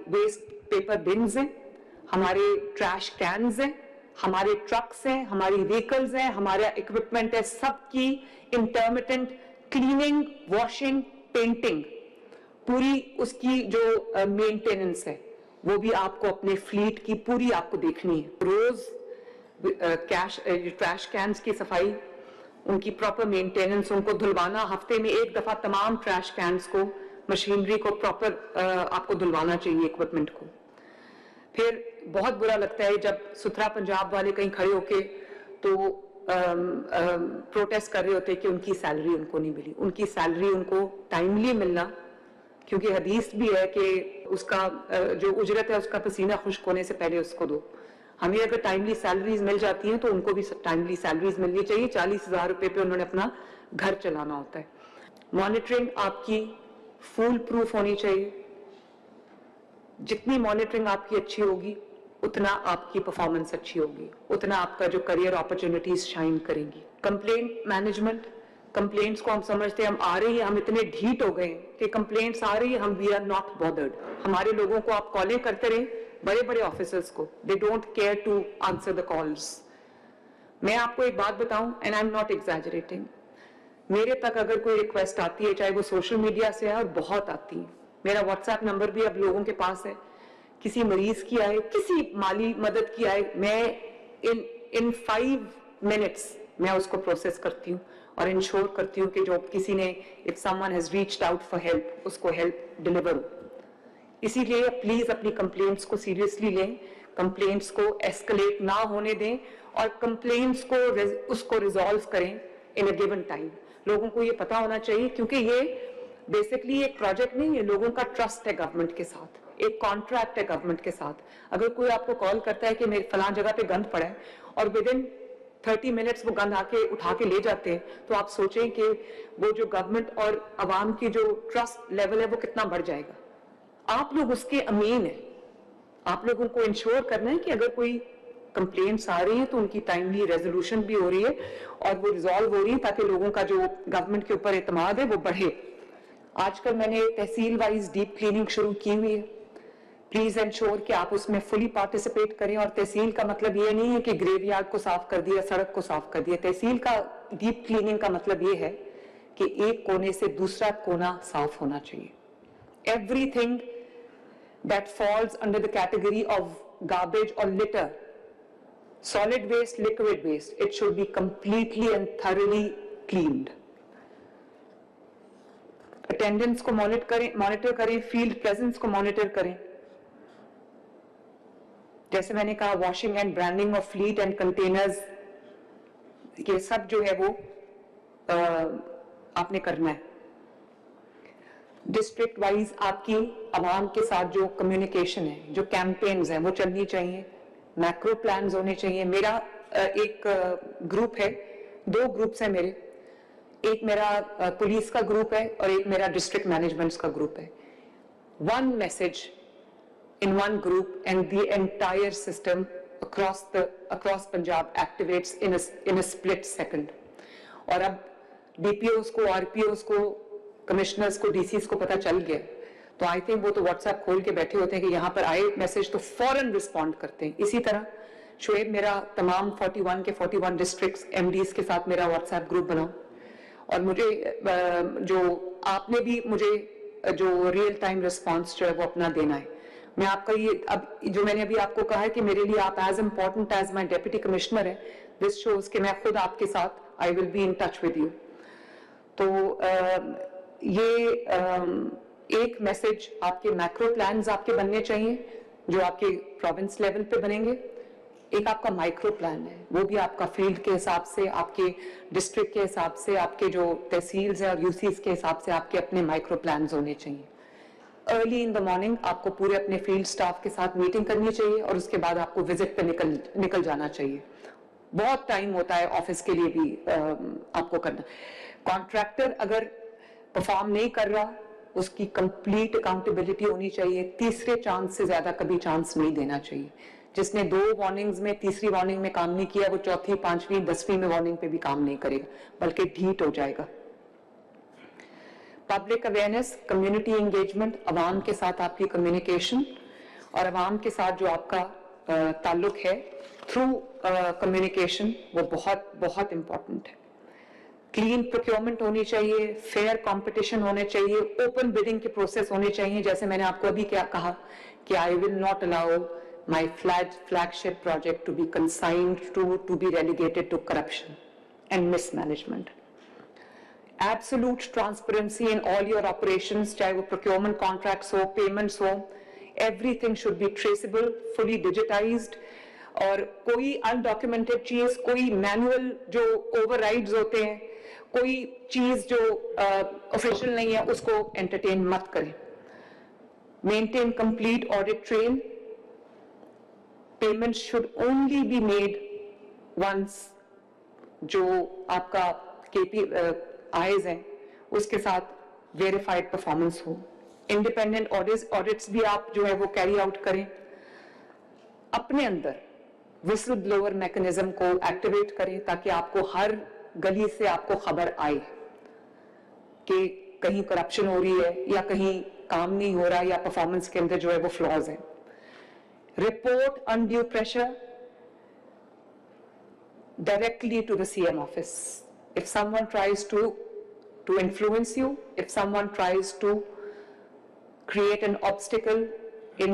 Waste paper beans हैं, हमारे trash cans हैं, हमारे ट्रक्स हैं, हमारी व्हीकल्स हैं, हमारा इक्विपमेंट है, सबकी इंटरमिटेंट क्लीनिंग, वॉशिंग, पेंटिंग, पूरी उसकी जो मेंटेनेंस है वो भी आपको अपने फ्लीट की पूरी आपको देखनी है। रोज ट्रैश कैन्स की सफाई, उनकी प्रॉपर मेंटेनेंस, उनको धुलवाना, हफ्ते में एक दफा तमाम ट्रैश कैन्स को, मशीनरी को प्रॉपर आपको धुलवाना चाहिए, इक्विपमेंट को। फिर बहुत बुरा लगता है जब सुथरा पंजाब वाले कहीं खड़े होके तो प्रोटेस्ट कर रहे होते कि उनकी सैलरी उनको नहीं मिली। उनकी सैलरी उनको टाइमली मिलना, क्योंकि हदीस भी है कि उसका जो उजरत है उसका पसीना खुश्क होने से पहले उसको दो। हमें अगर टाइमली सैलरीज मिल जाती हैं तो उनको भी टाइमली सैलरीज मिलनी चाहिए। 40,000 रुपए पे उन्होंने अपना घर चलाना होता है। मॉनिटरिंग आपकी फूल प्रूफ होनी चाहिए। जितनी मॉनिटरिंग आपकी अच्छी होगी उतना आपकी परफॉर्मेंस अच्छी होगी, उतना आपका जो करियर अपॉर्चुनिटीज शाइन करेंगी। कंप्लेंट मैनेजमेंट, कंप्लेंट्स को हम समझते हैं, हम आ रही है, हम इतने ढीठ हो गए कि कंप्लेंट्स आ रही है, हम वी आर नॉट बॉदर्ड। हमारे लोगों को आप कॉलें करते रहे, बड़े बड़े ऑफिसर्स को, they don't care to answer the calls. मैं आपको एक बात बताऊं, and I am not exaggerating, मेरे तक अगर कोई रिक्वेस्ट आती है, चाहे वो सोशल मीडिया से है, और बहुत आती है, मेरा व्हाट्सएप नंबर भी अब लोगों के पास है, किसी मरीज की आए, किसी माली मदद की आए, मैं इन 5 मिनट्स मैं उसको प्रोसेस करती हूँ और इंश्योर करती हूँ कि जो किसी ने, if someone has reached out for help, उसको हेल्प डिलीवर हो। इसीलिए प्लीज अपनी कंप्लेंट्स को सीरियसली लें, कंप्लेंट्स को एस्केलेट ना होने दें और कंप्लेंट्स को उसको रिजॉल्व करें इन अ गिवन टाइम। लोगों को ये पता होना चाहिए, क्योंकि ये बेसिकली एक प्रोजेक्ट नहीं, ये लोगों का ट्रस्ट है गवर्नमेंट के साथ, एक कॉन्ट्रैक्ट है गवर्नमेंट के साथ। अगर कोई आपको कॉल करता है कि मेरे फलां जगह पे गंद पड़ा है और विद इन 30 मिनट्स वो गंद आके उठा के ले जाते हैं, तो आप सोचें कि वो जो गवर्नमेंट और अवाम की जो ट्रस्ट लेवल है वो कितना बढ़ जाएगा। आप लोग उसके अमीन हैं, आप लोगों को इंश्योर करना है कि अगर कोई कंप्लेंट्स आ रही है तो उनकी टाइमली रेजोल्यूशन भी हो रही है और वो रिजॉल्व हो रही है, ताकि लोगों का जो गवर्नमेंट के ऊपर एतमाद है वो बढ़े। आजकल मैंने तहसील वाइज डीप क्लीनिंग शुरू की हुई है। प्लीज एंश्योर कि आप उसमें फुली पार्टिसिपेट करें। और तहसील का मतलब ये नहीं है कि ग्रेवयार्ड को साफ कर दिया, सड़क को साफ कर दिया। तहसील का डीप क्लीनिंग का मतलब ये है कि एक कोने से दूसरा कोना साफ होना चाहिए। Everything that falls under the category of garbage or litter, solid waste, liquid waste, it should be completely and thoroughly cleaned. Attendance को मॉनिटर करें, फील्ड प्रेजेंस को मॉनिटर करें। जैसे मैंने कहा, washing and branding of fleet and containers, ये सब जो है वो आपने करना है। डिस्ट्रिक्ट वाइज आपकी आवाम के साथ जो कम्युनिकेशन है, जो कैंपेन्स हैं, वो चलनी चाहिए। मैक्रो प्लान्स होने चाहिए। मेरा एक ग्रुप है, 2 ग्रुप्स हैं मेरे, एक मेरा पुलिस का ग्रुप है और एक मेरा डिस्ट्रिक्ट मैनेजमेंट्स का ग्रुप है। One message in one group and the entire system across Punjab activates in a split second. और अब डीपीओस को, आरपीओस को, कमिश्नर्स को, डीसीज को पता चल गया, तो आई थिंक वो तो व्हाट्सएप खोल के बैठे होते हैं कि यहां पर आए मैसेज तो फौरन रिस्पॉन्ड करते हैं। इसी तरह शुएब मेरा तमाम 41 के 41 डिस्ट्रिक्ट्स एमडीज के साथ मेरा व्हाट्सएप ग्रुप बनाओ। और मुझे जो आपने भी मुझे जो रियल टाइम रिस्पॉन्स जो है वो अपना देना है। मैं आपका ये अब जो मैंने अभी आपको कहा है कि मेरे लिए आप as important as my deputy commissioner है, दिस शोज कि मैं खुद आपके साथ I will be in touch with you. तो ये एक मैसेज, आपके मैक्रो प्लान्स आपके बनने चाहिए जो आपके प्रोविंस लेवल पे बनेंगे। एक आपका माइक्रो प्लान है, वो भी आपका फील्ड के हिसाब से, आपके डिस्ट्रिक्ट के हिसाब से, आपके जो तहसील्स हैं और यूसीज के हिसाब से आपके अपने माइक्रो प्लान्स होने चाहिए। अर्ली इन द मॉर्निंग आपको पूरे अपने फील्ड स्टाफ के साथ मीटिंग करनी चाहिए और उसके बाद आपको विजिट पे निकल जाना चाहिए। बहुत टाइम होता है ऑफिस के लिए भी आपको करना। कॉन्ट्रैक्टर अगर परफॉर्म नहीं कर रहा, उसकी कंप्लीट अकाउंटेबिलिटी होनी चाहिए। तीसरे चांस से ज्यादा कभी चांस नहीं देना चाहिए। जिसने 2 वार्निंग्स में, तीसरी वार्निंग में काम नहीं किया, वो चौथी, 5वीं, 10वीं में वार्निंग पे भी काम नहीं करेगा, बल्कि ढीठ हो जाएगा। पब्लिक अवेयरनेस, कम्युनिटी एंगेजमेंट, अवाम के साथ आपकी कम्युनिकेशन, और अवाम के साथ जो आपका ताल्लुक है थ्रू कम्युनिकेशन, वो बहुत बहुत इम्पॉर्टेंट है। क्लीन प्रोक्योरमेंट होनी चाहिए, फेयर कंपटीशन होने चाहिए, ओपन बिडिंग के प्रोसेस होने चाहिए। जैसे मैंने आपको अभी क्या कहा कि I will not allow my flagship project to be consigned to be relegated to corruption and mismanagement. Absolute transparency in all your operations, चाहे वो प्रोक्योरमेंट कॉन्ट्रैक्ट्स हो, पेमेंट्स हो, everything should be traceable, fully digitized. और कोई undocumented चीज, कोई manual जो overrides होते हैं, कोई चीज जो ऑफिशियल नहीं है, उसको एंटरटेन मत करें। Maintain complete audit trail. Payment should only be made once जो आपका केपी आईज हैं उसके साथ वेरीफाइड परफॉर्मेंस हो। इंडिपेंडेंट ऑडिट्स भी आप जो है वो कैरी आउट करें। अपने अंदर विसल ब्लोअर मैकेनिज्म को एक्टिवेट करें ताकि आपको हर गली से आपको खबर आए कि कहीं करप्शन हो रही है या कहीं काम नहीं हो रहा या परफॉर्मेंस के अंदर जो है वो फ्लॉज है। Report undue pressure directly to the CM office. If someone tries to influence you, if someone tries to create an obstacle in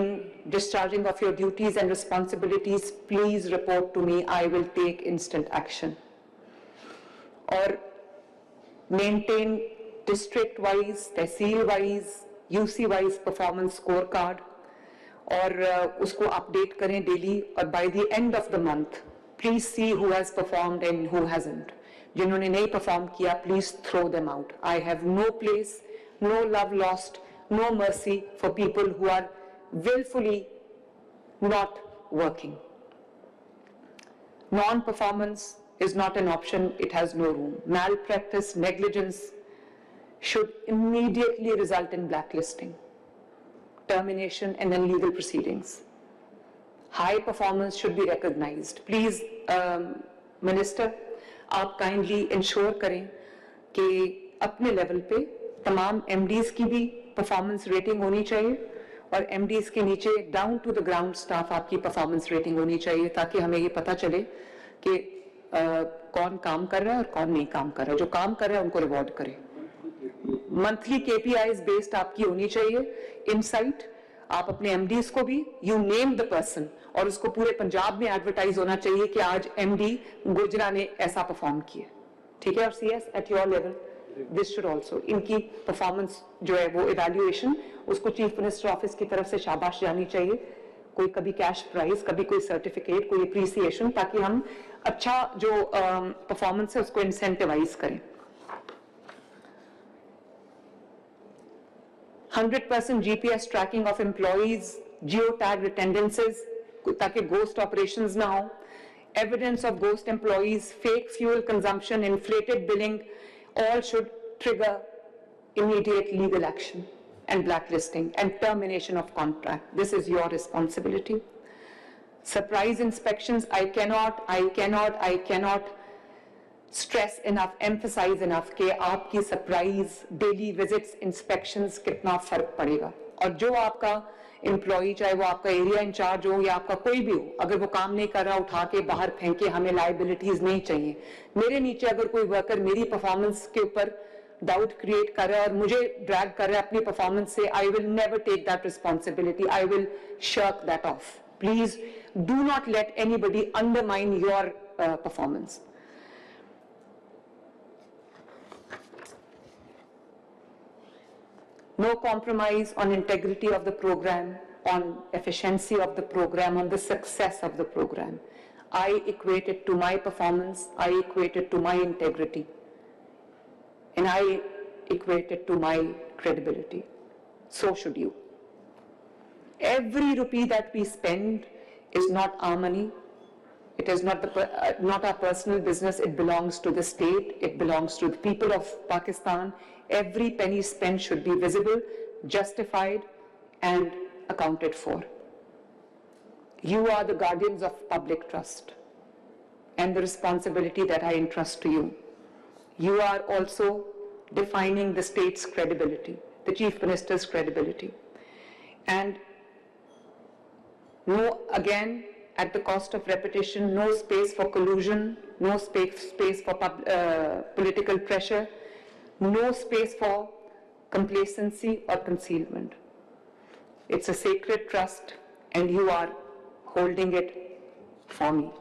discharging of your duties and responsibilities, please report to me. I will take instant action. Or maintain district-wise, tehsil-wise, UC-wise performance scorecard, और उसको update करें daily, और by the end of the month, please see who has performed and who hasn't. जिन्होंने नहीं perform किया, please throw them out. I have no place, no love lost, no mercy for people who are willfully not working. Non-performance is not an option, it has no room. Malpractice, negligence should immediately result in blacklisting, termination and then legal proceedings. High performance should be recognized. Please, Minister, आप kindly ensure करें कि अपने level पे तमाम MDs की भी performance rating होनी चाहिए और MDs के नीचे down to the ground staff आपकी परफॉर्मेंस रेटिंग होनी चाहिए ताकि हमें ये पता चले कि कौन काम कर रहा है और कौन नहीं काम कर रहा है। जो काम कर रहा है उनको रिवॉर्ड करें। मंथली KPIs बेस्ड आपकी होनी चाहिए। इनसाइट आप अपने MDs को भी यू नेम द पर्सन और उसको पूरे पंजाब में एडवर्टाइज होना चाहिए कि आज MD गुजरा ने ऐसा परफॉर्म किया, ठीक है। और CS at your level this should also, इनकी परफॉर्मेंस जो है वो इवैल्यूएशन उसको चीफ मिनिस्टर ऑफिस की तरफ से शाबाश जानी चाहिए। कोई कभी कैश प्राइज, कभी कोई सर्टिफिकेट, कोई अप्रिसिएशन, ताकि हम अच्छा जो परफॉर्मेंस है उसको इंसेंटिवाइज करें। 100% GPS tracking of employees, geotagged attendances, ताकि ghost operations ना हो, evidence of ghost employees, fake fuel consumption, inflated billing, all should trigger immediate legal action and blacklisting and termination of contract. This is your responsibility. Surprise inspections, I cannot stress enough, emphasize enough कि आपकी surprise daily visits inspections कितना फर्क पड़ेगा। और जो आपका employee, चाहे वो आपका एरिया इंचार्ज हो या आपका कोई भी हो, अगर वो काम नहीं कर रहा उठा के बाहर फेंके, हमें लायबिलिटीज नहीं चाहिए। मेरे नीचे अगर कोई वर्कर मेरी परफॉर्मेंस के ऊपर डाउट क्रिएट कर रहा है और मुझे ड्रैग कर रहा है अपनी परफॉर्मेंस से, I will never take that responsibility, I will shirk that off. Please do not let anybody undermine your performance. No compromise on integrity of the program, on efficiency of the program, on the success of the program. I equate it to my performance, I equate it to my integrity, and I equate it to my credibility. So should you. Every rupee that we spend is not our money. It is not our personal business. It belongs to the state. It belongs to the people of Pakistan. Every penny spent should be visible, justified, and accounted for. You are the guardians of public trust and the responsibility that I entrust to you. You are also defining the state's credibility, the Chief Minister's credibility. And No, again, at the cost of repetition, no space for collusion, no space for political pressure, no space for complacency or concealment. It's a sacred trust, and you are holding it for me.